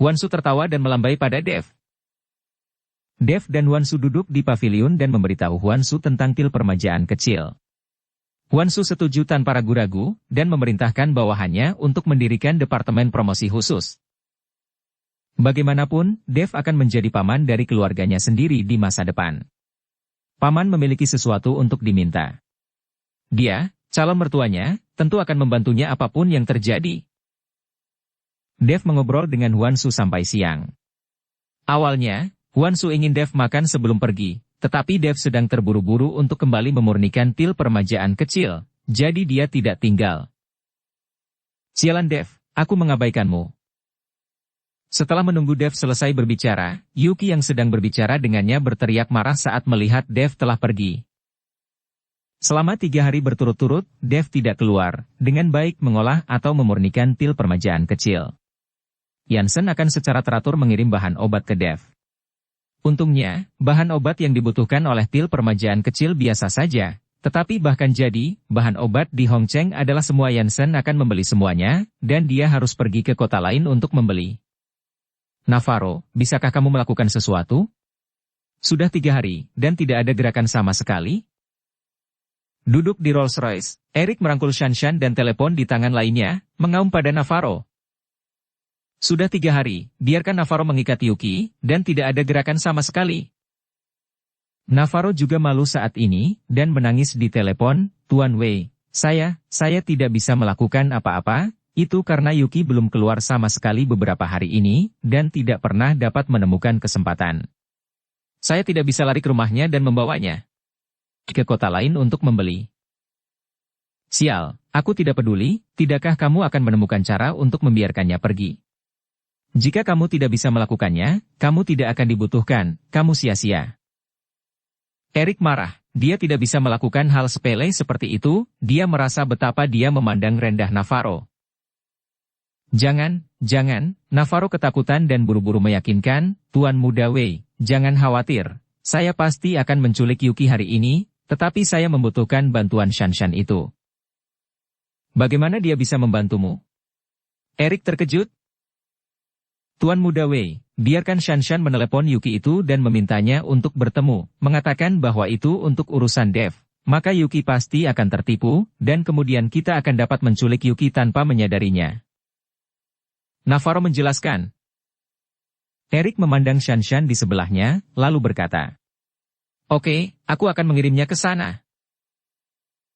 Wansu tertawa dan melambai pada Dev. Dev dan Wansu duduk di pavilion dan memberitahu Wansu tentang pil permajaan kecil. Wansu setuju tanpa ragu-ragu, dan memerintahkan bawahannya untuk mendirikan departemen promosi khusus. Bagaimanapun, Dev akan menjadi paman dari keluarganya sendiri di masa depan. Paman memiliki sesuatu untuk diminta. Dia, calon mertuanya, tentu akan membantunya apapun yang terjadi. Dev mengobrol dengan Wansu sampai siang. Awalnya, Wansu ingin Dev makan sebelum pergi, tetapi Dev sedang terburu-buru untuk kembali memurnikan pil permajaan kecil, jadi dia tidak tinggal. Sialan Dev, aku mengabaikanmu. Setelah menunggu Dev selesai berbicara, Yuki yang sedang berbicara dengannya berteriak marah saat melihat Dev telah pergi. Selama 3 hari berturut-turut, Dev tidak keluar, dengan baik mengolah atau memurnikan pil permajaan kecil. Jansen akan secara teratur mengirim bahan obat ke Dev. Untungnya, bahan obat yang dibutuhkan oleh pil permajaan kecil biasa saja, tetapi bahkan jadi, bahan obat di Hongcheng adalah semua Jansen akan membeli semuanya, dan dia harus pergi ke kota lain untuk membeli. Navarro, bisakah kamu melakukan sesuatu? Sudah 3 hari, dan tidak ada gerakan sama sekali? Duduk di Rolls-Royce, Eric merangkul Shanshan dan telepon di tangan lainnya, mengaum pada Navarro. Sudah 3 hari, biarkan Navarro mengikat Yuki, dan tidak ada gerakan sama sekali. Navarro juga malu saat ini, dan menangis di telepon, Tuan Wei, saya tidak bisa melakukan apa-apa, itu karena Yuki belum keluar sama sekali beberapa hari ini, dan tidak pernah dapat menemukan kesempatan. Saya tidak bisa lari ke rumahnya dan membawanya ke kota lain untuk membeli. Sial, aku tidak peduli, tidakkah kamu akan menemukan cara untuk membiarkannya pergi? Jika kamu tidak bisa melakukannya, kamu tidak akan dibutuhkan, kamu sia-sia. Eric marah, dia tidak bisa melakukan hal sepele seperti itu, dia merasa betapa dia memandang rendah Navarro. Jangan, Navarro ketakutan dan buru-buru meyakinkan, Tuan Muda Wei, jangan khawatir, saya pasti akan menculik Yuki hari ini, tetapi saya membutuhkan bantuan Shanshan itu. Bagaimana dia bisa membantumu? Eric terkejut. Tuan Muda Wei, biarkan Shanshan menelepon Yuki itu dan memintanya untuk bertemu, mengatakan bahwa itu untuk urusan Dev, maka Yuki pasti akan tertipu, dan kemudian kita akan dapat menculik Yuki tanpa menyadarinya. Navarro menjelaskan. Eric memandang Shanshan di sebelahnya, lalu berkata, Oke, aku akan mengirimnya ke sana.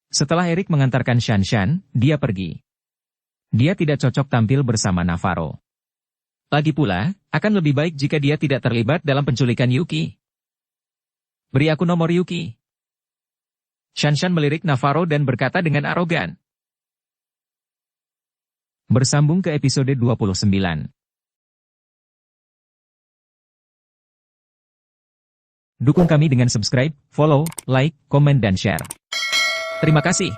Setelah Eric mengantarkan Shanshan, dia pergi. Dia tidak cocok tampil bersama Navarro. Lagi pula, akan lebih baik jika dia tidak terlibat dalam penculikan Yuki. Beri aku nomor Yuki. Shanshan melirik Navarro dan berkata dengan arogan. Bersambung ke episode 29. Dukung kami dengan subscribe, follow, like, komen dan share. Terima kasih.